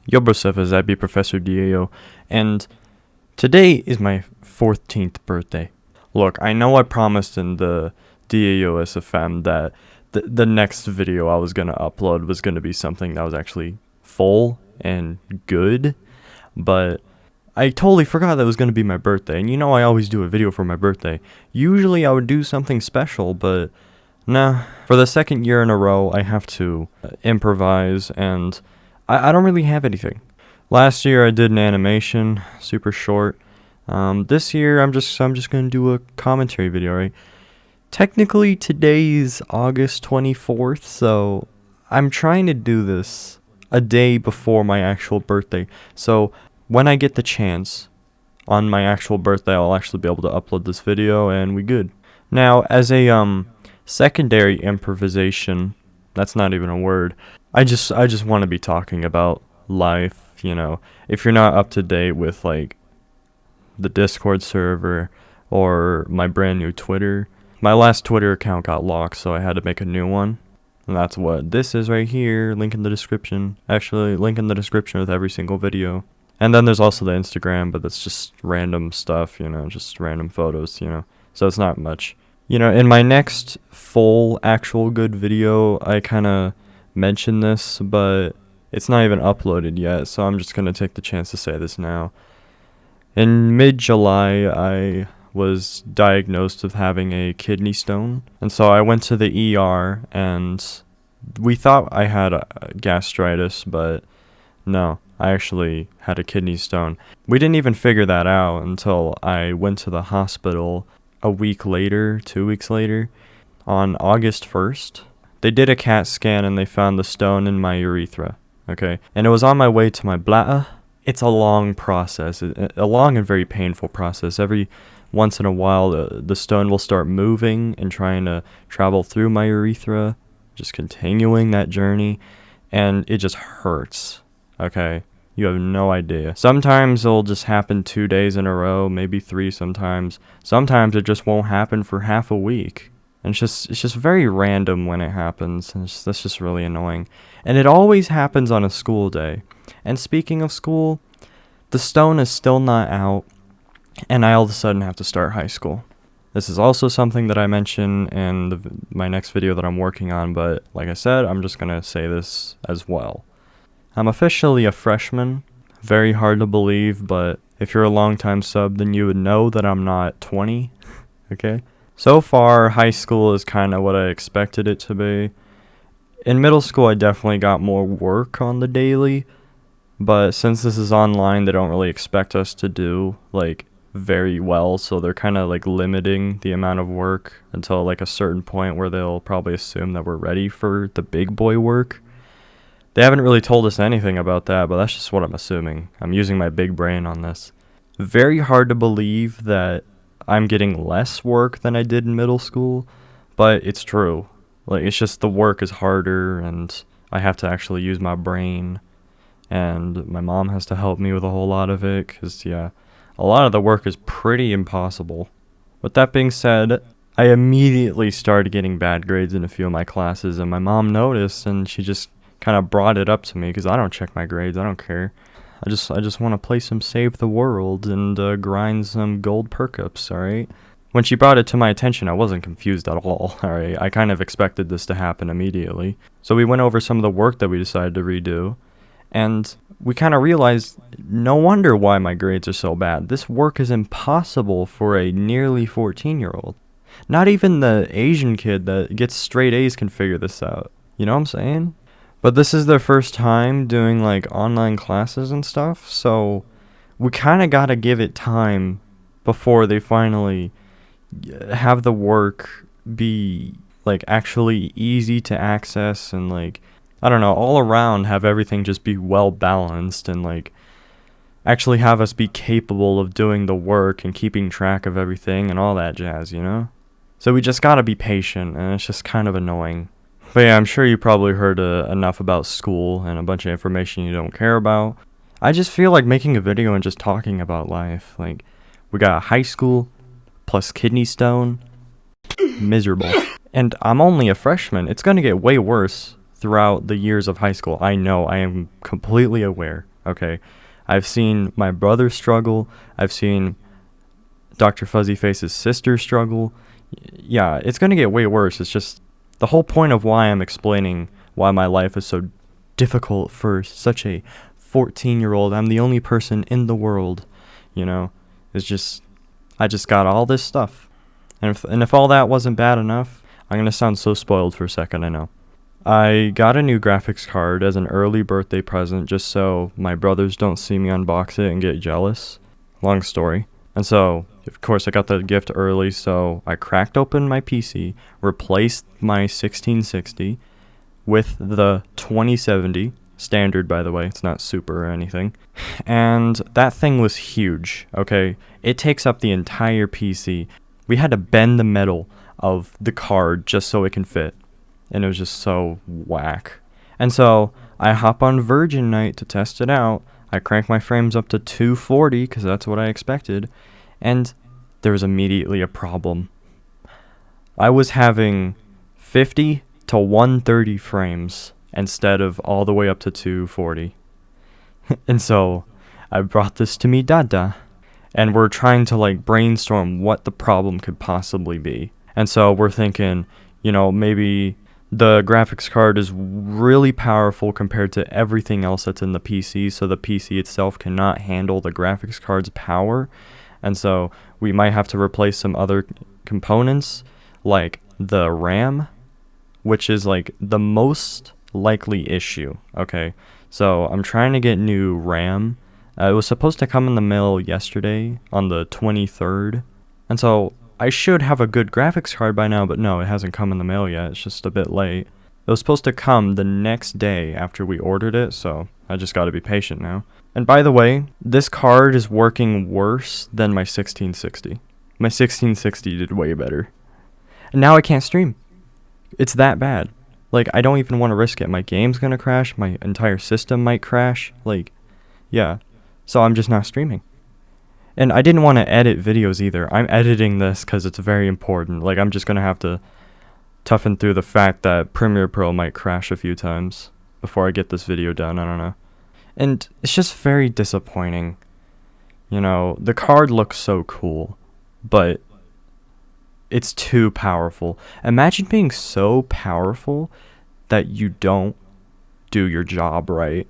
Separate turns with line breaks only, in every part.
Yo, wussup, is I be Professor D.A.O. And today is my 14th birthday. Look, I know I promised in the D.A.O. SFM that the next video I was going to upload was going to be something that was actually full and good, but I totally forgot that it was going to be my birthday. And you know I always do a video for my birthday. Usually I would do something special, but nah. For the second year in a row, I have to improvise, and I don't really have anything. Last year I did an animation, super short. This year I'm just gonna do a commentary video, right? Technically today's August 24th, so I'm trying to do this a day before my actual birthday. So when I get the chance on my actual birthday, I'll actually be able to upload this video and we good. Now, as a secondary improvisation, that's not even a word. I just want to be talking about life, you know. If you're not up to date with like the Discord server or my brand new Twitter, my last Twitter account got locked, so I had to make a new one. And that's what this is right here, link in the description. Actually, link in the description with every single video. And then there's also the Instagram, but that's just random stuff, you know, just random photos, you know. So it's not much. You know, in my next full actual good video, I kind of mentioned this, but it's not even uploaded yet, so I'm just going to take the chance to say this now. In mid-July, I was diagnosed with having a kidney stone, and so I went to the ER, and we thought I had gastritis, but no, I actually had a kidney stone. We didn't even figure that out until I went to the hospital a week later, 2 weeks later, on August 1st. They did a CAT scan and they found the stone in my urethra, okay? And it was on my way to my bladder. It's a long process, a long and very painful process. Every once in a while, the stone will start moving and trying to travel through my urethra, just continuing that journey, and it just hurts, okay? You have no idea. Sometimes it'll just happen 2 days in a row, maybe 3 sometimes. Sometimes it just won't happen for half a week. And it's just very random when it happens, and that's just really annoying. And it always happens on a school day. And speaking of school, the stone is still not out, and I all of a sudden have to start high school. This is also something that I mention in my next video that I'm working on, but like I said, I'm just going to say this as well. I'm officially a freshman. Very hard to believe, but if you're a longtime sub, then you would know that I'm not 20, okay? So far, high school is kind of what I expected it to be. In middle school, I definitely got more work on the daily, but since this is online, they don't really expect us to do, like, very well, so they're kind of, like, limiting the amount of work until, like, a certain point where they'll probably assume that we're ready for the big boy work. They haven't really told us anything about that, but that's just what I'm assuming. I'm using my big brain on this. Very hard to believe that I'm getting less work than I did in middle school, but it's true. Like, it's just the work is harder, and I have to actually use my brain, and my mom has to help me with a whole lot of it, because, yeah, a lot of the work is pretty impossible. With that being said, I immediately started getting bad grades in a few of my classes, and my mom noticed, and she just kind of brought it up to me, because I don't check my grades. I don't care. I just want to play some Save the World and grind some gold perk-ups, alright? When she brought it to my attention, I wasn't confused at all, alright? I kind of expected this to happen immediately. So we went over some of the work that we decided to redo, and we kind of realized, no wonder why my grades are so bad. This work is impossible for a nearly 14-year-old. Not even the Asian kid that gets straight A's can figure this out. You know what I'm saying? But this is their first time doing, like, online classes and stuff, so we kind of got to give it time before they finally have the work be, like, actually easy to access and, like, I don't know, all around have everything just be well balanced and, like, actually have us be capable of doing the work and keeping track of everything and all that jazz, you know? So we just got to be patient, and it's just kind of annoying. But yeah, I'm sure you probably heard enough about school and a bunch of information you don't care about. I just feel like making a video and just talking about life. Like, we got high school, plus kidney stone. Miserable. And I'm only a freshman. It's going to get way worse throughout the years of high school. I know, I am completely aware. okay? I've seen my brother struggle. I've seen Dr. Fuzzy Face's sister struggle. Yeah, it's going to get way worse. It's just the whole point of why I'm explaining why my life is so difficult for such a 14-year-old. I'm the only person in the world, is just, I just got all this stuff. And if all that wasn't bad enough, I'm going to sound so spoiled for a second, I know. I got a new graphics card as an early birthday present just so my brothers don't see me unbox it and get jealous. Long story. And so, of course, I got the gift early, so I cracked open my PC, replaced my 1660 with the 2070, standard by the way, it's not super or anything, and that thing was huge, okay? It takes up the entire PC. We had to bend the metal of the card just so it can fit, and it was just so whack. And so, I hop on Virgin Night to test it out. I crank my frames up to 240 because that's what I expected, and there was immediately a problem. I was having 50 to 130 frames instead of all the way up to 240. And so I brought this to me dada, and we're trying to brainstorm what the problem could possibly be. And so we're thinking, maybe the graphics card is really powerful compared to everything else that's in the PC, so the PC itself cannot handle the graphics card's power. And so we might have to replace some other components, like the RAM, which is the most likely issue, okay? So I'm trying to get new RAM. It was supposed to come in the mail yesterday on the 23rd. And so I should have a good graphics card by now, but no, it hasn't come in the mail yet. It's just a bit late. It was supposed to come the next day after we ordered it, so I just gotta be patient now. And by the way, this card is working worse than my 1660. My 1660 did way better. And now I can't stream. It's that bad. I don't even want to risk it. My game's gonna crash. My entire system might crash. Yeah. So I'm just not streaming. And I didn't want to edit videos either. I'm editing this because it's very important. I'm just gonna have to toughen through the fact that Premiere Pro might crash a few times before I get this video done. I don't know. And it's just very disappointing. The card looks so cool, but it's too powerful. Imagine being so powerful that you don't do your job right.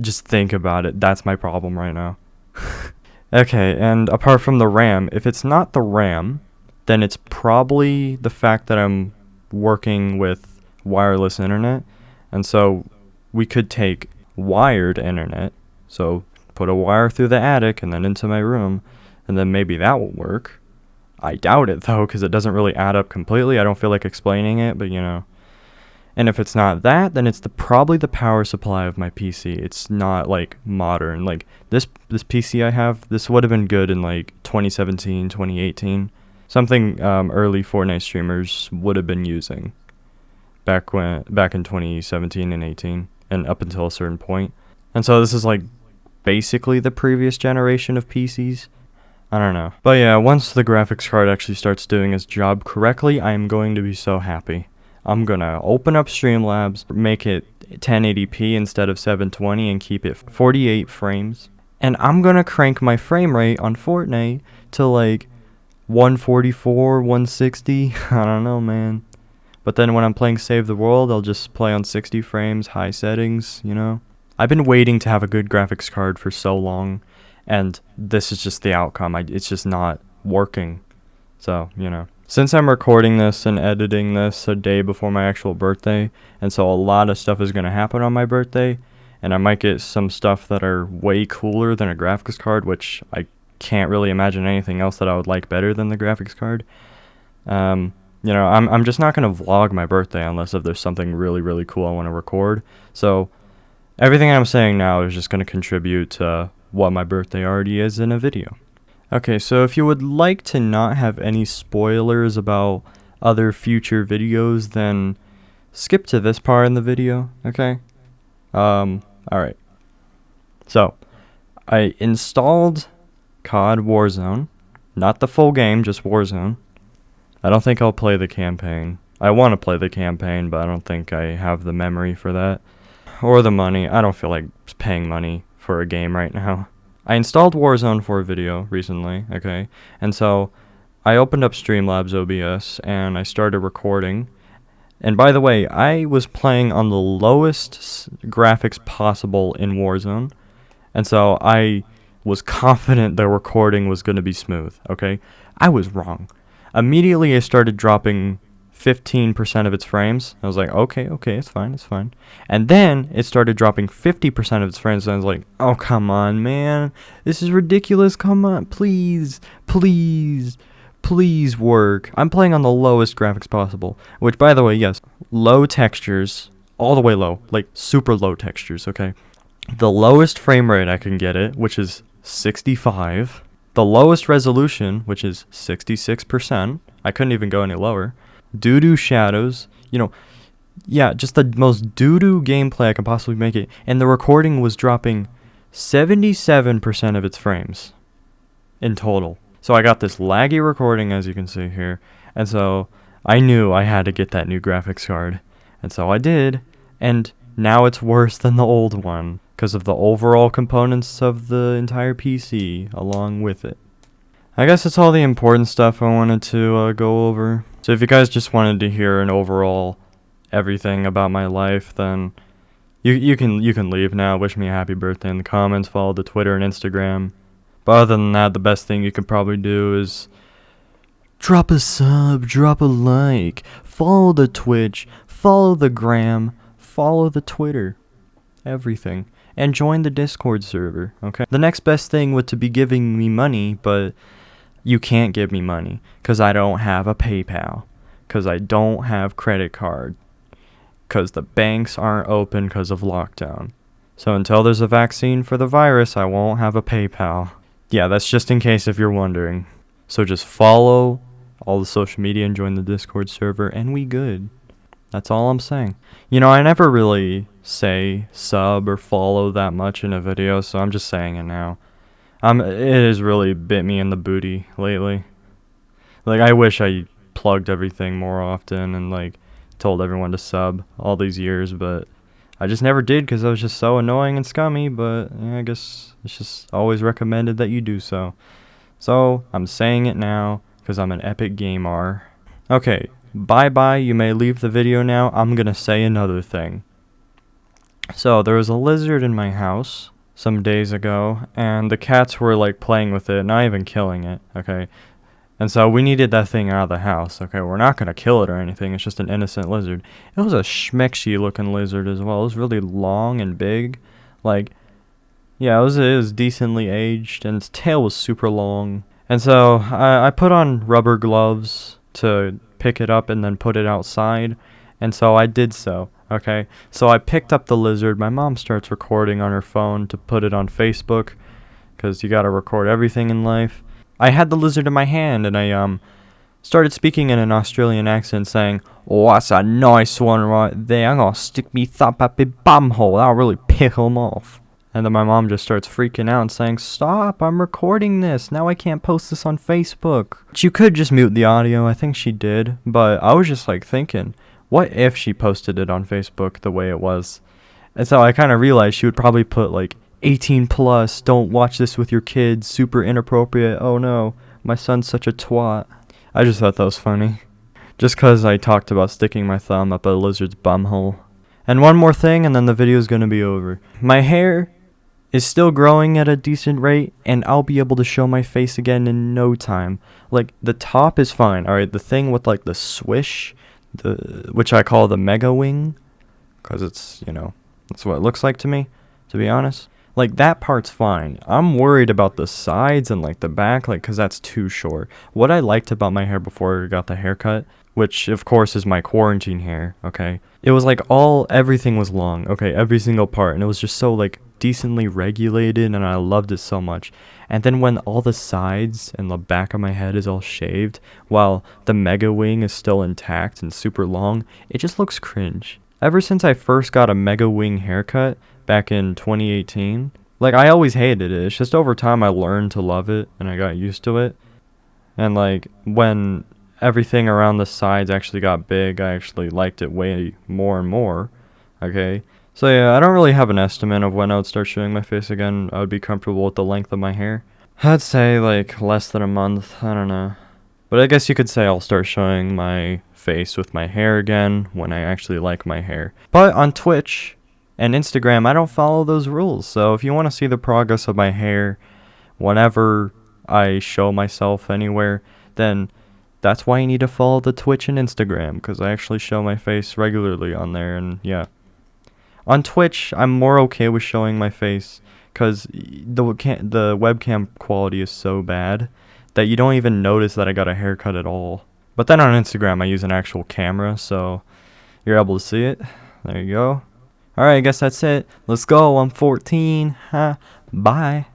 Just think about it. That's my problem right now. Okay, and apart from the RAM, if it's not the RAM, then it's probably the fact that I'm working with wireless internet. And so we could take wired internet, so put a wire through the attic and then into my room, and then maybe that will work. I doubt it though, because it doesn't really add up completely. I don't feel like explaining it, but And if it's not that, then it's probably the power supply of my PC. It's not modern. This PC I have, this would have been good in 2017, 2018. Something early Fortnite streamers would have been using back in 2017 and 18 and up until a certain point. And so this is basically the previous generation of PCs. I don't know. But yeah, once the graphics card actually starts doing its job correctly, I am going to be so happy. I'm gonna open up Streamlabs, make it 1080p instead of 720 and keep it 48 frames. And I'm gonna crank my frame rate on Fortnite to 144, 160. I don't know, man. But then when I'm playing Save the World, I'll just play on 60 frames, high settings, I've been waiting to have a good graphics card for so long, and this is just the outcome. It's just not working. So, Since I'm recording this and editing this a day before my actual birthday, and so a lot of stuff is going to happen on my birthday, and I might get some stuff that are way cooler than a graphics card, which I can't really imagine anything else that I would like better than the graphics card. I'm just not going to vlog my birthday unless if there's something really, really cool I want to record. So everything I'm saying now is just going to contribute to what my birthday already is in a video. Okay, so if you would like to not have any spoilers about other future videos, then skip to this part in the video, okay? Alright. So, I installed COD Warzone. Not the full game, just Warzone. I don't think I'll play the campaign. I want to play the campaign, but I don't think I have the memory for that. Or the money. I don't feel like paying money for a game right now. I installed Warzone for a video recently, okay? And so I opened up Streamlabs OBS and I started recording. And by the way, I was playing on the lowest graphics possible in Warzone. And so I was confident the recording was going to be smooth, okay? I was wrong. Immediately I started dropping 15% of its frames. I was like, okay, it's fine. And then it started dropping 50% of its frames, and I was like, oh, come on, man. This is ridiculous. Come on, please work. I'm playing on the lowest graphics possible, which, by the way, yes, low textures, all the way low, like super low textures, okay? The lowest frame rate I can get it, which is 65. The lowest resolution, which is 66%. I couldn't even go any lower. Doo-doo shadows, just the most doo-doo gameplay I can possibly make it. And the recording was dropping 77% of its frames in total. So I got this laggy recording, as you can see here. And so I knew I had to get that new graphics card. And so I did. And now it's worse than the old one because of the overall components of the entire PC along with it. I guess that's all the important stuff I wanted to go over. So if you guys just wanted to hear an overall everything about my life, then you can leave now. Wish me a happy birthday in the comments. Follow the Twitter and Instagram. But other than that, the best thing you could probably do is drop a sub, drop a like, follow the Twitch, follow the Gram, follow the Twitter, everything. And join the Discord server, okay? The next best thing would to be giving me money, but you can't give me money because I don't have a PayPal, because I don't have credit card, because the banks aren't open because of lockdown. So until there's a vaccine for the virus, I won't have a PayPal. Yeah, that's just in case if you're wondering. So just follow all the social media and join the Discord server, and we good. That's all I'm saying. I never really say sub or follow that much in a video, so I'm just saying it now. It has really bit me in the booty lately. Like, I wish I plugged everything more often and, told everyone to sub all these years, but I just never did because I was just so annoying and scummy, but I guess it's just always recommended that you do so. So, I'm saying it now because I'm an epic gamer. Okay, bye-bye, you may leave the video now. I'm gonna say another thing. So, there was a lizard in my house some days ago, and the cats were playing with it, not even killing it, okay? And so we needed that thing out of the house, okay? We're not gonna kill it or anything, it's just an innocent lizard. It was a schmexy looking lizard as well. It was really long and big. It was decently aged, and its tail was super long. And so I put on rubber gloves to pick it up and then put it outside, and so I did so. Okay, so I picked up the lizard. My mom starts recording on her phone to put it on Facebook, because you gotta record everything in life. I had the lizard in my hand, and I started speaking in an Australian accent, saying, "Oh, that's a nice one right there. I'm gonna stick me thumb up his bumhole. That'll really pick him off." And then my mom just starts freaking out and saying, "Stop, I'm recording this. Now I can't post this on Facebook." But you could just mute the audio. I think she did, but I was just thinking, what if she posted it on Facebook the way it was? And so I kind of realized she would probably put 18 plus, don't watch this with your kids, super inappropriate, oh no, my son's such a twat. I just thought that was funny. Just because I talked about sticking my thumb up a lizard's bumhole. And one more thing, and then the video is going to be over. My hair is still growing at a decent rate, and I'll be able to show my face again in no time. The top is fine, alright? The thing with the swish, which I call the mega wing, because it's, that's what it looks like to me, to be honest. That part's fine. I'm worried about the sides and the back, because that's too short. What I liked about my hair before I got the haircut, which of course is my quarantine hair, okay? It was everything was long, okay? Every single part, and it was just so decently regulated, and I loved it so much. And then when all the sides and the back of my head is all shaved, while the mega wing is still intact and super long, it just looks cringe. Ever since I first got a mega wing haircut back in 2018, I always hated it. It's just over time I learned to love it, and I got used to it. And when everything around the sides actually got big, I actually liked it way more and more, okay? So yeah, I don't really have an estimate of when I would start showing my face again. I would be comfortable with the length of my hair. I'd say like less than a month. I don't know. But I guess you could say I'll start showing my face with my hair again when I actually like my hair. But on Twitch and Instagram, I don't follow those rules. So if you want to see the progress of my hair whenever I show myself anywhere, then that's why you need to follow the Twitch and Instagram, because I actually show my face regularly on there. And yeah, on Twitch, I'm more okay with showing my face because the webcam quality is so bad that you don't even notice that I got a haircut at all. But then on Instagram, I use an actual camera, so you're able to see it. There you go. Alright, I guess that's it. Let's go. I'm 14. Bye.